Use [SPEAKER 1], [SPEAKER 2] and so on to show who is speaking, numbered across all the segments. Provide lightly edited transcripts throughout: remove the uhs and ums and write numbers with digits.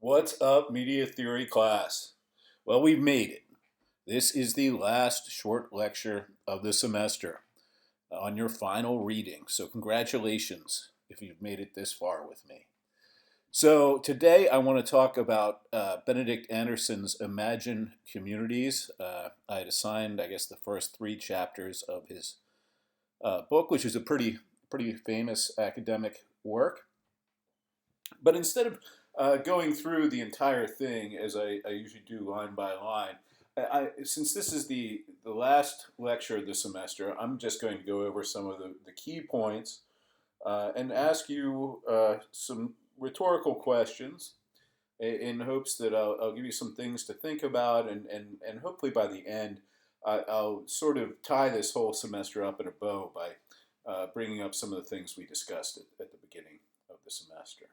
[SPEAKER 1] What's up, media theory class? Well, we've made it. This is the last short lecture of the semester on your final reading. So, congratulations if you've made it this far with me. So, today I want to talk about Benedict Anderson's Imagine Communities. I had assigned, I guess, the first three chapters of his book, which is a pretty famous academic work. But instead of going through the entire thing as I usually do line by line, since this is the last lecture of the semester, I'm just going to go over some of the key points and ask you some rhetorical questions in hopes that I'll give you some things to think about, and hopefully by the end, I'll sort of tie this whole semester up in a bow by bringing up some of the things we discussed at the beginning of the semester.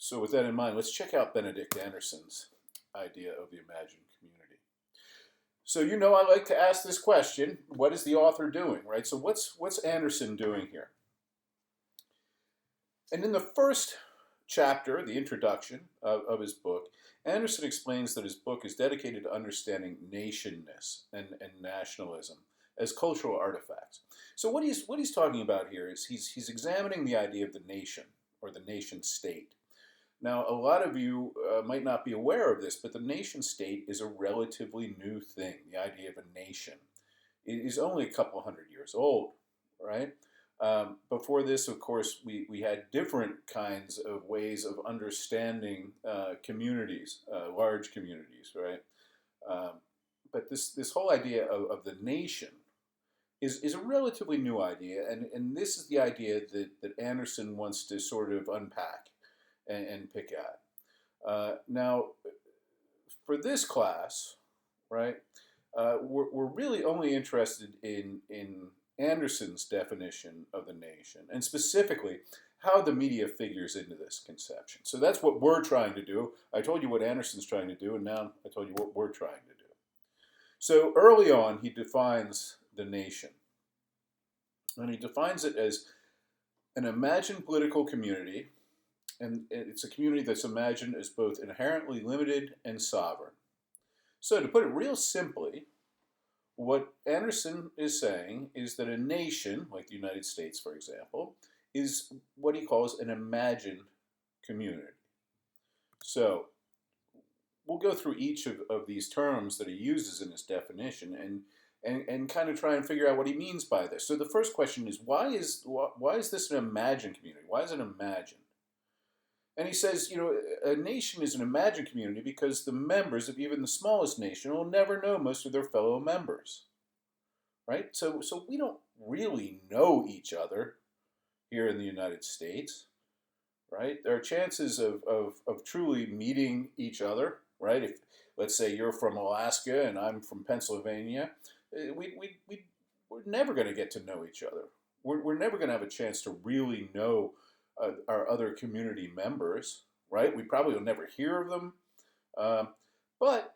[SPEAKER 1] So with that in mind, let's check out Benedict Anderson's idea of the imagined community. So I like to ask this question, what is the author doing, right? So what's Anderson doing here? And in the first chapter, the introduction of his book, Anderson explains that his book is dedicated to understanding nationness and nationalism as cultural artifacts. So what he's talking about here is he's examining the idea of the nation or the nation state. Now, a lot of you might not be aware of this, but the nation state is a relatively new thing. The idea of a nation is only a couple hundred years old, right? Before this, of course, we had different kinds of ways of understanding communities, large communities, right? But this whole idea of the nation is a relatively new idea, and this is the idea that Anderson wants to sort of unpack and pick at. Now, for this class, right, we're really only interested in Anderson's definition of the nation, and specifically how the media figures into this conception. So that's what we're trying to do. I told you what Anderson's trying to do, and now I told you what we're trying to do. So early on, he defines the nation, and he defines it as an imagined political community, and it's a community that's imagined as both inherently limited and sovereign. So to put it real simply, what Anderson is saying is that a nation, like the United States, for example, is what he calls an imagined community. So we'll go through each of these terms that he uses in his definition and kind of try and figure out what he means by this. So the first question is, why is this an imagined community? Why is it imagined? And he says, a nation is an imagined community because the members of even the smallest nation will never know most of their fellow members, right? So we don't really know each other here in the United States, right? There are chances of truly meeting each other, right? If, let's say, you're from Alaska and I'm from Pennsylvania, we're never going to get to know each other. We're never going to have a chance to really know our other community members, right? We probably will never hear of them. But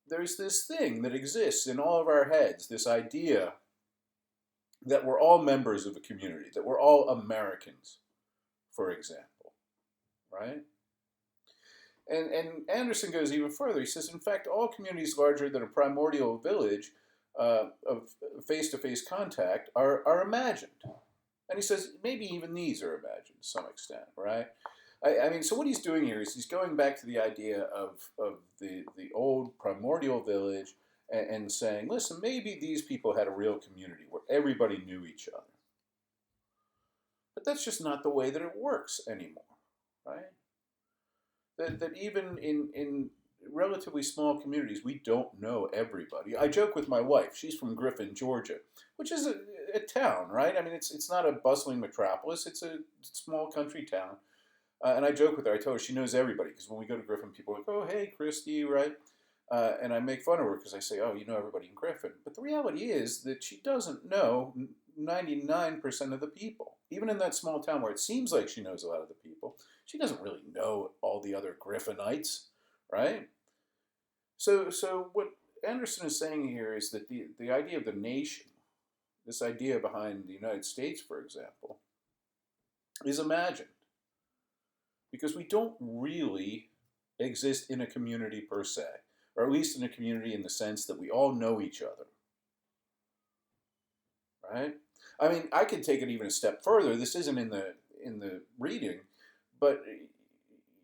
[SPEAKER 1] there's this thing that exists in all of our heads, this idea that we're all members of a community, that we're all Americans, for example, right? And Anderson goes even further. He says, in fact, all communities larger than a primordial village of face-to-face contact are imagined. And he says, maybe even these are imagined to some extent, right? I mean, so what he's doing here is he's going back to the idea of the old primordial village and saying, listen, maybe these people had a real community where everybody knew each other. But that's just not the way that it works anymore, right? That even in relatively small communities, we don't know everybody. I joke with my wife. She's from Griffin, Georgia, which is a town, right? I mean, it's not a bustling metropolis. It's a small country town. And I joke with her. I tell her she knows everybody because when we go to Griffin, people are like, oh, hey, Christy, right? And I make fun of her because I say, oh, you know everybody in Griffin. But the reality is that she doesn't know 99% of the people. Even in that small town where it seems like she knows a lot of the people, she doesn't really know all the other Griffinites, right? So what Anderson is saying here is that the idea of the nation, this idea behind the United States, for example, is imagined because we don't really exist in a community per se, or at least in a community in the sense that we all know each other, right? I mean, I could take it even a step further. This isn't in the reading, but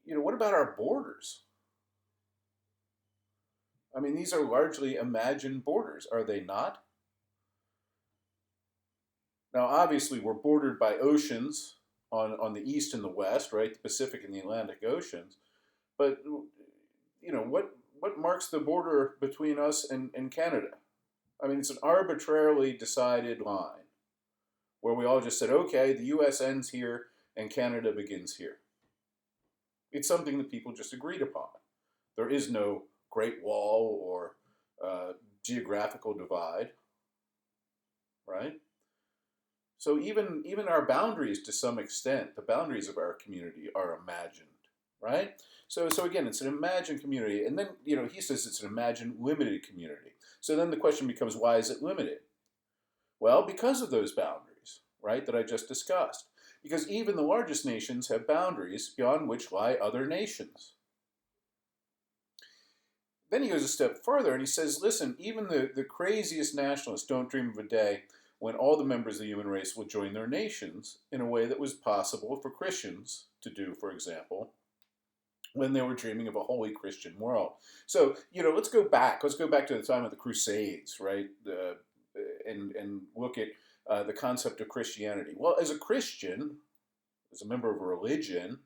[SPEAKER 1] what about our borders? I mean, these are largely imagined borders, are they not? Now, obviously, we're bordered by oceans on the east and the west, right? The Pacific and the Atlantic Oceans. But what marks the border between us and Canada? I mean, it's an arbitrarily decided line where we all just said, okay, the U.S. ends here and Canada begins here. It's something that people just agreed upon. There is no Great Wall or geographical divide, right? So even our boundaries, to some extent, the boundaries of our community are imagined, right? So again, it's an imagined community, and then he says it's an imagined limited community. So then the question becomes, why is it limited? Well, because of those boundaries, right, that I just discussed. Because even the largest nations have boundaries beyond which lie other nations. Then he goes a step further and he says, listen, even the craziest nationalists don't dream of a day when all the members of the human race will join their nations in a way that was possible for Christians to do, for example, when they were dreaming of a holy Christian world. So, let's go back. Let's go back to the time of the Crusades, right? And look at the concept of Christianity. Well, as a Christian, as a member of a religion,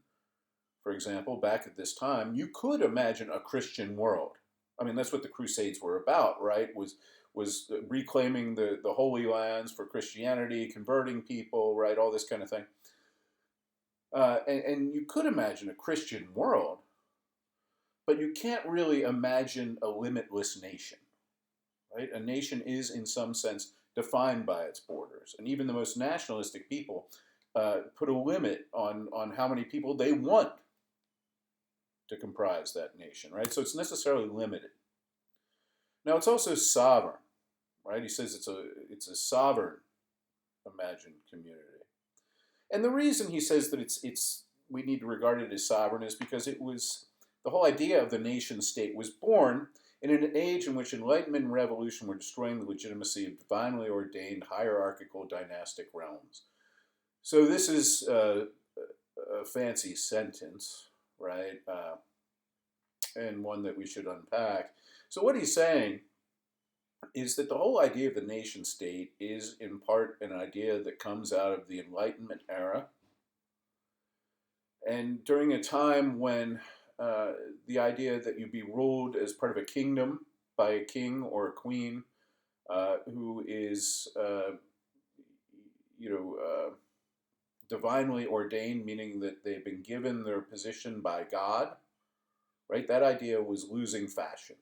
[SPEAKER 1] for example, back at this time, you could imagine a Christian world. I mean, that's what the Crusades were about, right? Was reclaiming the Holy Lands for Christianity, converting people, right? All this kind of thing. And you could imagine a Christian world, but you can't really imagine a limitless nation, right? A nation is, in some sense, defined by its borders. And even the most nationalistic people put a limit on how many people they want to comprise that nation, right? So it's necessarily limited. Now, it's also sovereign, right? He says it's a sovereign imagined community. And the reason he says that it's we need to regard it as sovereign is because it was the whole idea of the nation state was born in an age in which Enlightenment and Revolution were destroying the legitimacy of divinely ordained hierarchical dynastic realms. So this is a fancy sentence, right? And one that we should unpack. So what he's saying is that the whole idea of the nation state is in part an idea that comes out of the Enlightenment era. And during a time when the idea that you be ruled as part of a kingdom by a king or a queen who is, divinely ordained, meaning that they've been given their position by God, right? That idea was losing fashion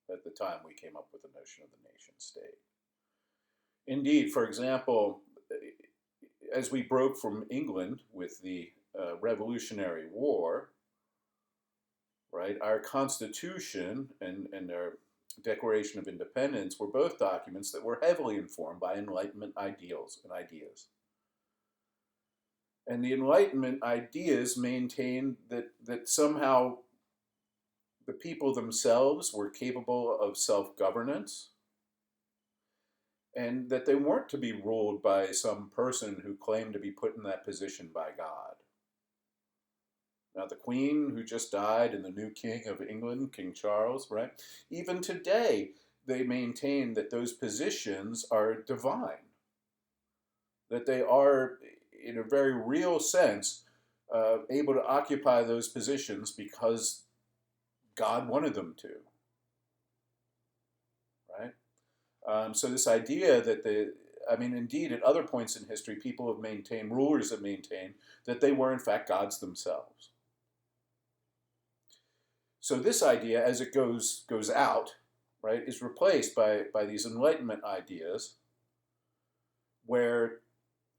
[SPEAKER 1] at the time we came up with the notion of the nation state. Indeed, for example, as we broke from England with the Revolutionary War, right, our Constitution and our Declaration of Independence were both documents that were heavily informed by Enlightenment ideals and ideas. And the Enlightenment ideas maintained that somehow the people themselves were capable of self-governance and that they weren't to be ruled by some person who claimed to be put in that position by God. Now, the Queen who just died and the new King of England, King Charles, right? Even today, they maintain that those positions are divine, that they are, in a very real sense, able to occupy those positions because God wanted them to, right? So this idea that indeed, at other points in history, people have maintained, rulers have maintained, that they were in fact gods themselves. So this idea, as it goes out, right, is replaced by these Enlightenment ideas, where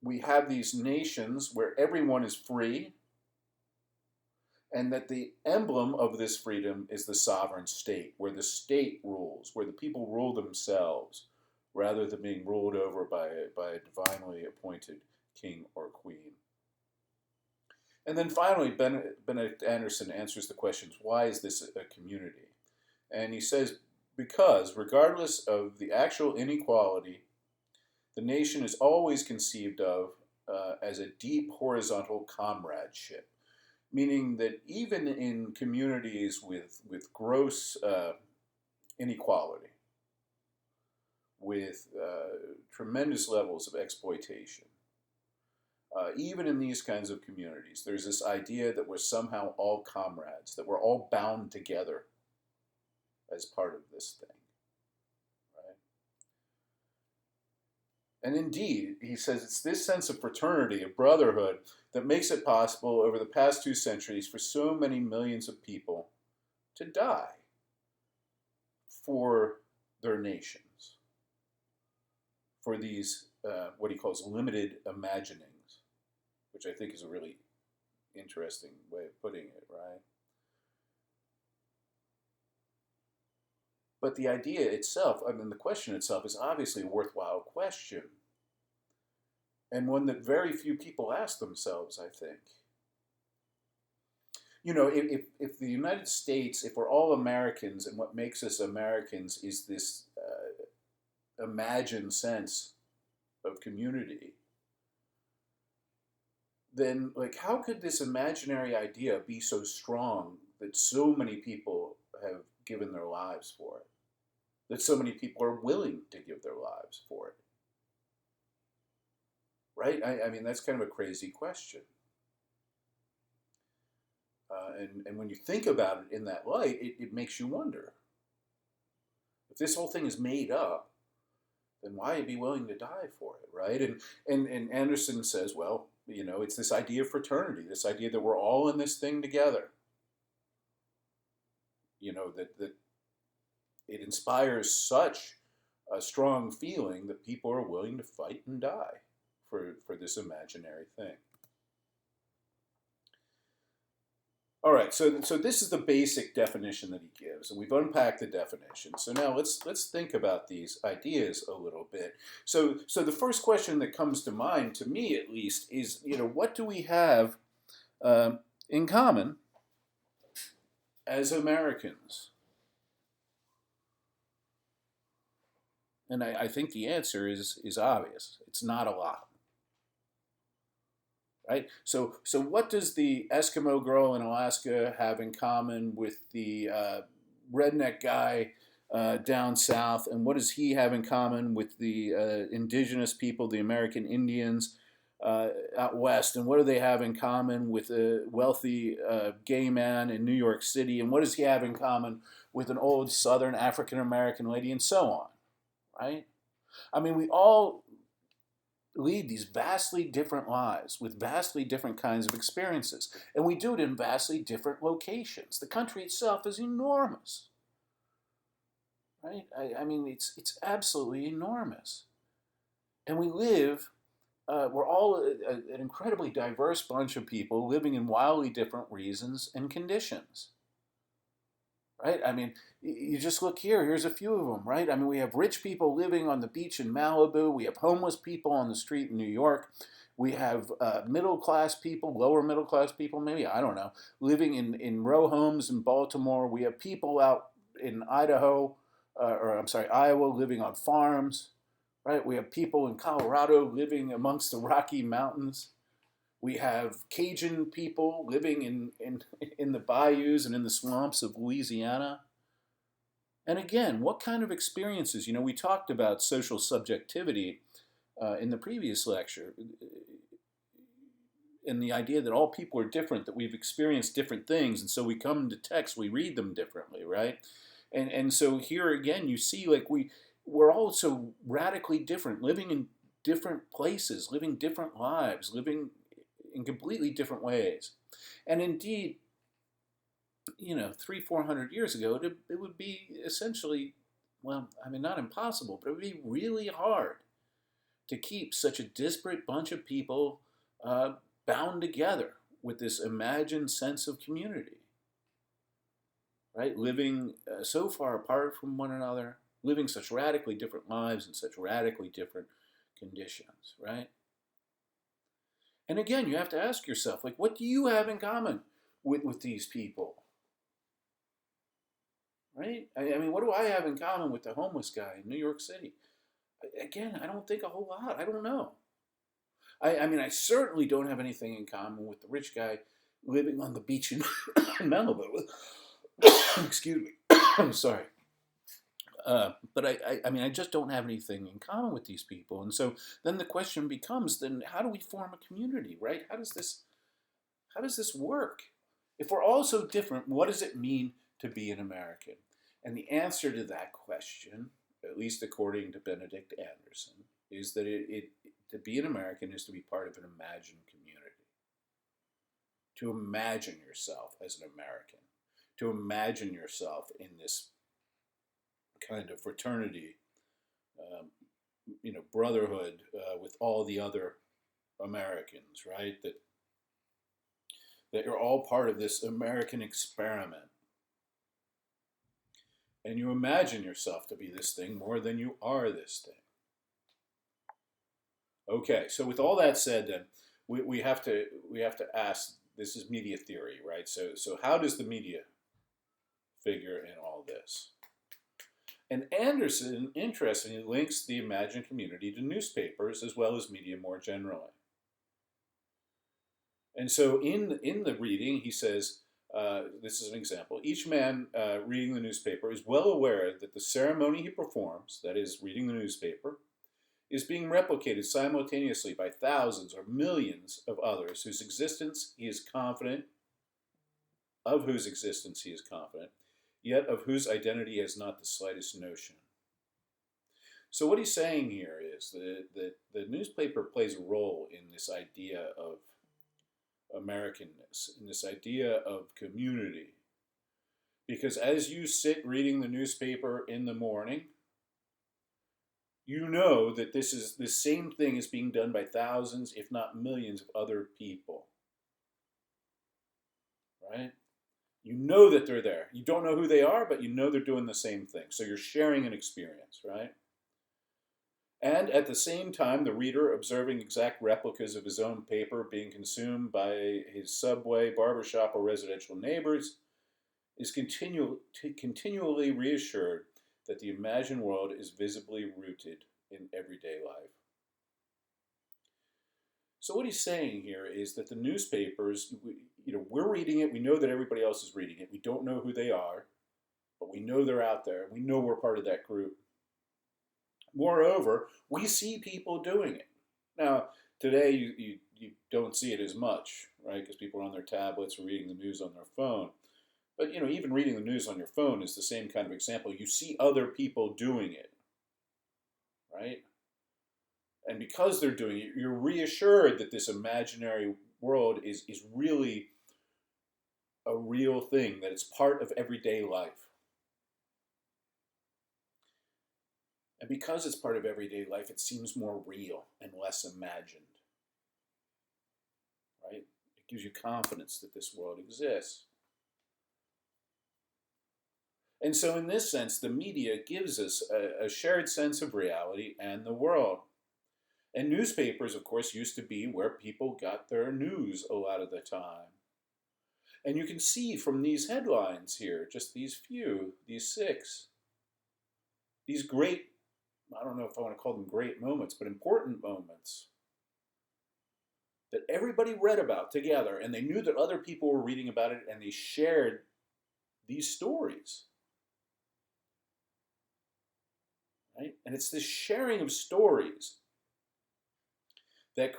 [SPEAKER 1] we have these nations where everyone is free, and that the emblem of this freedom is the sovereign state, where the state rules, where the people rule themselves, rather than being ruled over by a divinely appointed king or queen. And then finally, Benedict Anderson answers the questions, why is this a community? And he says, because regardless of the actual inequality, the nation is always conceived of as a deep horizontal comradeship, meaning that even in communities with gross inequality, with tremendous levels of exploitation, even in these kinds of communities, there's this idea that we're somehow all comrades, that we're all bound together as part of this thing, right? And indeed, he says it's this sense of fraternity, of brotherhood, that makes it possible over the past 2 centuries for so many millions of people to die for their nations, for these, what he calls limited imaginings, which I think is a really interesting way of putting it, right? But the idea itself, I mean, the question itself is obviously a worthwhile question, and one that very few people ask themselves, I think. You know, if the United States, if we're all Americans, and what makes us Americans is this imagined sense of community, then, like, how could this imaginary idea be so strong that so many people have given their lives for it? That so many people are willing to give their lives for it? Right? I mean, that's kind of a crazy question. And when you think about it in that light, it makes you wonder. If this whole thing is made up, then why be willing to die for it, right? And Anderson says, well, you know, it's this idea of fraternity, this idea that we're all in this thing together. You know, that it inspires such a strong feeling that people are willing to fight and die for this imaginary thing. All right, so this is the basic definition that he gives, and we've unpacked the definition. So now let's think about these ideas a little bit. So the first question that comes to mind, to me at least, is, you know, what do we have in common as Americans? And I think the answer is obvious. It's not a lot. Right? So what does the Eskimo girl in Alaska have in common with the redneck guy down south? And what does he have in common with the indigenous people, the American Indians out west? And what do they have in common with a wealthy gay man in New York City? And what does he have in common with an old Southern African American lady? And so on, right? I mean, we all lead these vastly different lives with vastly different kinds of experiences. And we do it in vastly different locations. The country itself is enormous, right? I mean, it's absolutely enormous. And we live, we're all an incredibly diverse bunch of people living in wildly different reasons and conditions. Right? I mean, you just look here. Here's a few of them, right? I mean, we have rich people living on the beach in Malibu. We have homeless people on the street in New York. We have middle-class people, lower middle-class people, maybe, I don't know, living in row homes in Baltimore. We have people out in Idaho, or I'm sorry, Iowa, living on farms, right? We have people in Colorado living amongst the Rocky Mountains. We have Cajun people living in the bayous and in the swamps of Louisiana. And again, what kind of experiences? You know, we talked about social subjectivity in the previous lecture, and the idea that all people are different, that we've experienced different things, and so we come to text, we read them differently, right? And so here again, you see, like, we're all so radically different, living in different places, living different lives, living in completely different ways. And indeed, you know, 300-400 years ago, it would be essentially, well, I mean, not impossible, but it would be really hard to keep such a disparate bunch of people bound together with this imagined sense of community, right? Living so far apart from one another, living such radically different lives in such radically different conditions, right? And again, you have to ask yourself, like, what do you have in common with these people? Right? I mean, what do I have in common with the homeless guy in New York City? Again, I don't think a whole lot. I don't know. I mean, I certainly don't have anything in common with the rich guy living on the beach in Malibu. Excuse me. I'm sorry. But I mean, I just don't have anything in common with these people. And so then the question becomes, then how do we form a community, right? How does this work? If we're all so different, what does it mean to be an American? And the answer to that question, at least according to Benedict Anderson, is that to be an American is to be part of an imagined community. To imagine yourself as an American. To imagine yourself in this kind of fraternity, brotherhood with all the other Americans, right? That you're all part of this American experiment. And you imagine yourself to be this thing more than you are this thing. Okay, so with all that said, then we have to ask. This is media theory, right? So how does the media figure in all this? And Anderson, interestingly, links the imagined community to newspapers as well as media more generally. And so in the reading, he says, this is an example, each man reading the newspaper is well aware that the ceremony he performs, that is, reading the newspaper, is being replicated simultaneously by thousands or millions of others whose existence he is confident, yet of whose identity he has not the slightest notion. So what he's saying here is that the newspaper plays a role in this idea of Americanness, in this idea of community. Because as you sit reading the newspaper in the morning, you know that this same thing is being done by thousands, if not millions, of other people. Right? You know that they're there. You don't know who they are, but you know they're doing the same thing. So you're sharing an experience, right? And at the same time, the reader, observing exact replicas of his own paper being consumed by his subway, barbershop, or residential neighbors, is continually reassured that the imagined world is visibly rooted in everyday life. So what he's saying here is that the newspapers, we're reading it. We know that everybody else is reading it. We don't know who they are, but we know they're out there. We know we're part of that group. Moreover, we see people doing it. Now, today you don't see it as much, right? Because people are on their tablets or reading the news on their phone. But, even reading the news on your phone is the same kind of example. You see other people doing it, right? And because they're doing it, you're reassured that this imaginary world is really a real thing, that it's part of everyday life. And because it's part of everyday life, it seems more real and less imagined, right? It gives you confidence that this world exists. And so in this sense, the media gives us a shared sense of reality and the world. And newspapers, of course, used to be where people got their news a lot of the time. And you can see from these headlines here, just these 6, these great, I don't know if I want to call them great moments, but important moments that everybody read about together, and they knew that other people were reading about it, and they shared these stories. Right? And it's this sharing of stories that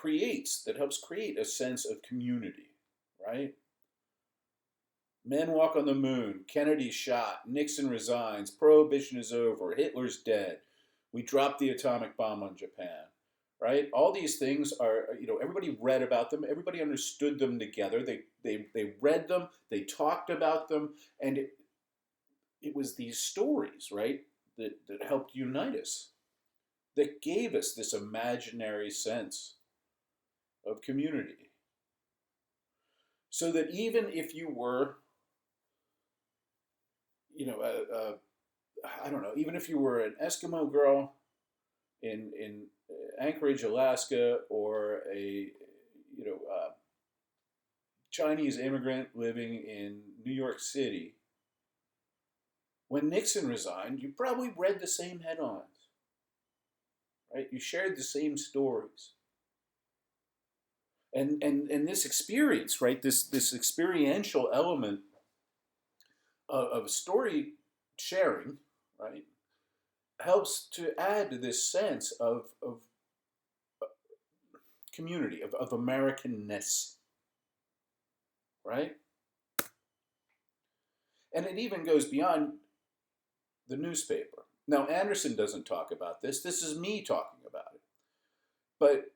[SPEAKER 1] helps create a sense of community, right? Men walk on the moon, Kennedy shot, Nixon resigns, prohibition is over, Hitler's dead, we dropped the atomic bomb on Japan, right? All these things are, everybody read about them, everybody understood them together, they read them, they talked about them, and it was these stories, right, that helped unite us, that gave us this imaginary sense of community. So that even if you were, I don't know, even if you were an Eskimo girl in Anchorage, Alaska, or a Chinese immigrant living in New York City, when Nixon resigned, you probably read the same headlines, right? You shared the same stories. And this experience, right? This experiential element of story sharing, right, helps to add to this sense of community, of Americanness, right? And it even goes beyond the newspaper. Now, Anderson doesn't talk about this. This is me talking about it. But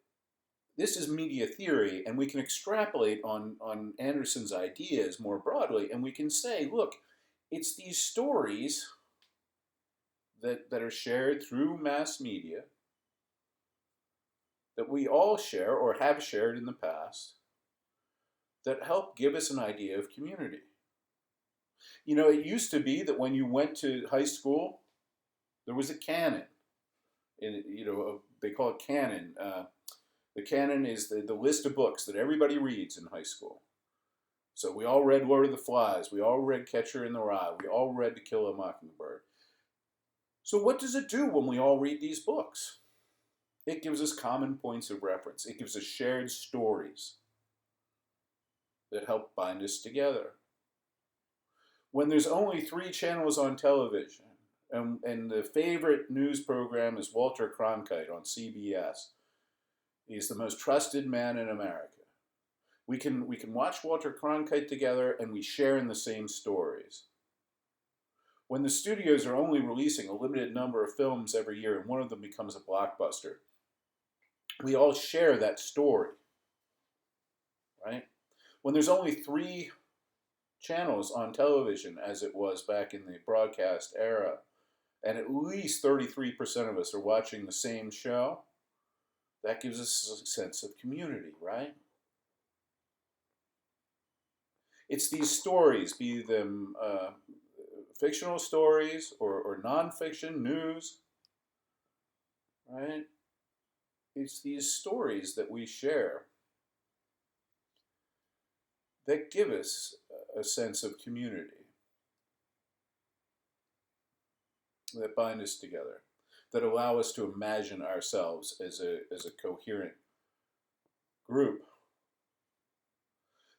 [SPEAKER 1] this is media theory, and we can extrapolate on Anderson's ideas more broadly, and we can say, look, it's these stories that are shared through mass media that we all share or have shared in the past that help give us an idea of community. It used to be that when you went to high school, there was a canon. And, they call it canon. The canon is the list of books that everybody reads in high school. So we all read Lord of the Flies. We all read Catcher in the Rye. We all read To Kill a Mockingbird. So what does it do when we all read these books? It gives us common points of reference. It gives us shared stories that help bind us together. When there's only 3 channels on television, and the favorite news program is Walter Cronkite on CBS, he's the most trusted man in America. We can watch Walter Cronkite together, and we share in the same stories. When the studios are only releasing a limited number of films every year, and one of them becomes a blockbuster, we all share that story, right? When there's only 3 channels on television, as it was back in the broadcast era, and at least 33% of us are watching the same show, that gives us a sense of community, right? It's these stories, be them fictional stories or nonfiction news, right? It's these stories that we share that give us a sense of community, that bind us together, that allow us to imagine ourselves as a coherent group.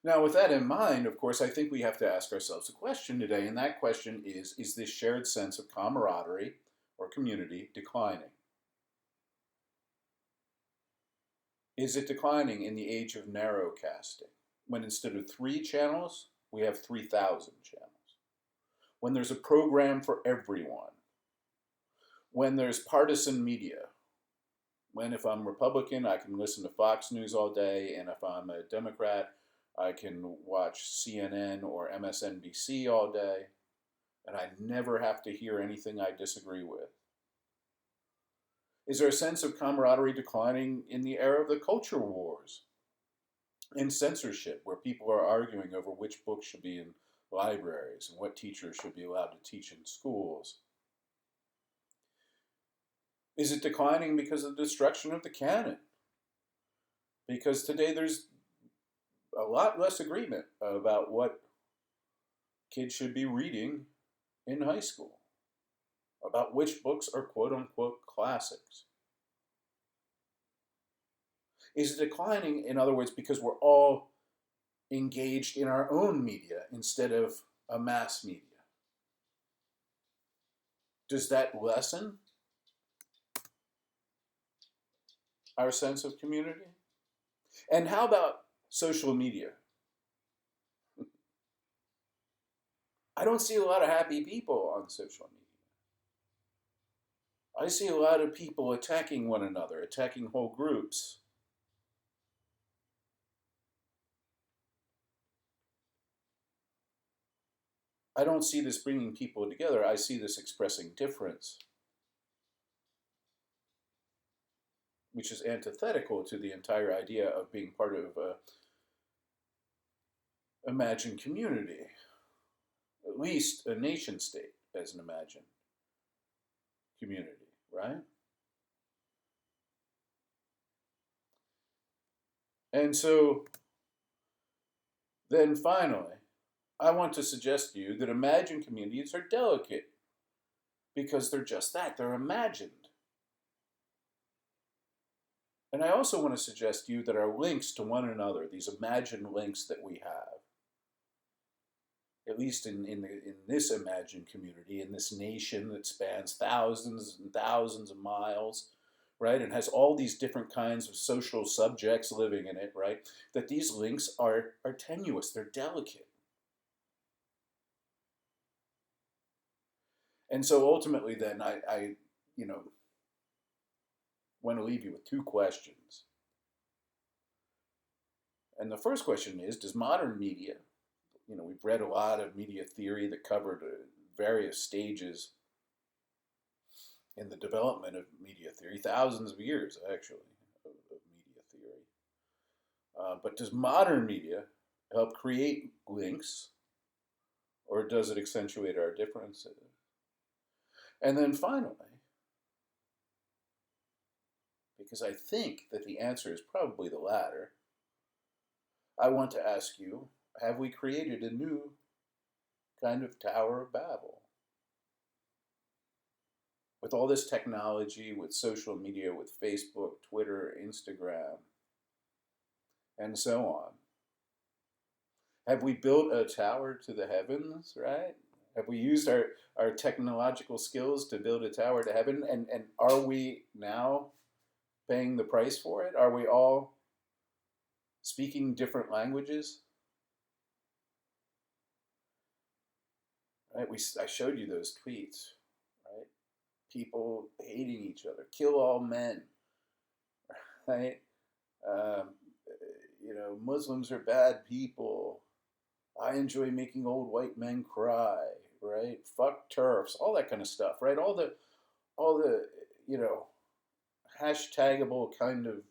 [SPEAKER 1] Now, with that in mind, of course, I think we have to ask ourselves a question today, and that question is this shared sense of camaraderie or community declining? Is it declining in the age of narrowcasting, when instead of 3 channels, we have 3,000 channels? When there's a program for everyone? When there's partisan media? When if I'm Republican, I can listen to Fox News all day, and if I'm a Democrat, I can watch CNN or MSNBC all day, and I never have to hear anything I disagree with. Is there a sense of camaraderie declining in the era of the culture wars and censorship, where people are arguing over which books should be in libraries and what teachers should be allowed to teach in schools? Is it declining because of the destruction of the canon? Because today there's a lot less agreement about what kids should be reading in high school, about which books are quote-unquote classics. Is it declining, in other words, because we're all engaged in our own media instead of a mass media? Does that lessen our sense of community? And how about social media? I don't see a lot of happy people on social media. I see a lot of people attacking one another, attacking whole groups. I don't see this bringing people together. I see this expressing difference, which is antithetical to the entire idea of being part of a imagined community, at least a nation state as an imagined community, right? And so then finally, I want to suggest to you that imagined communities are delicate because they're just that, they're imagined. And I also want to suggest to you that our links to one another, these imagined links that we have, at least in this imagined community, in this nation that spans thousands and thousands of miles, right, and has all these different kinds of social subjects living in it, right, that these links are tenuous, they're delicate. And so ultimately, then, I you know, want to leave you with two questions. And the first question is, does modern media, we've read a lot of media theory that covered various stages in the development of media theory, thousands of years actually of media theory. But does modern media help create links, or does it accentuate our differences? And then finally, because I think that the answer is probably the latter, I want to ask you, have we created a new kind of Tower of Babel? With all this technology, with social media, with Facebook, Twitter, Instagram, and so on, have we built a tower to the heavens, right? Have we used our technological skills to build a tower to heaven? And are we now paying the price for it? Are we all speaking different languages? Right? I showed you those tweets, right? People hating each other, kill all men, right? Um, Muslims are bad people. I enjoy making old white men cry, right? Fuck turfs, all that kind of stuff, right? All the you know hashtagable kind of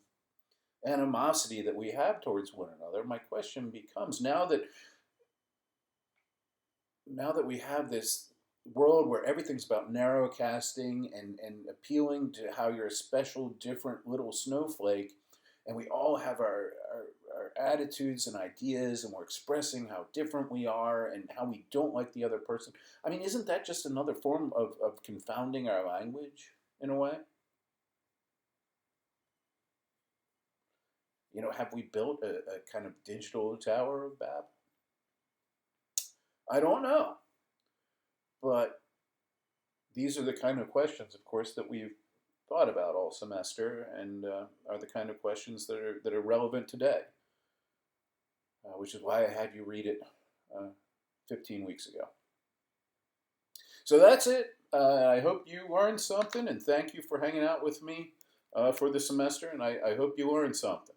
[SPEAKER 1] animosity that we have towards one another. My question becomes, now that we have this world where everything's about narrowcasting and appealing to how you're a special, different little snowflake, and we all have our attitudes and ideas, and we're expressing how different we are and how we don't like the other person. I mean, isn't that just another form of confounding our language in a way? Have we built a kind of digital Tower of Babel? I don't know. But these are the kind of questions, of course, that we've thought about all semester, and are the kind of questions that are relevant today, which is why I had you read it uh, 15 weeks ago. So that's it. I hope you learned something, and thank you for hanging out with me for the semester, and I hope you learned something.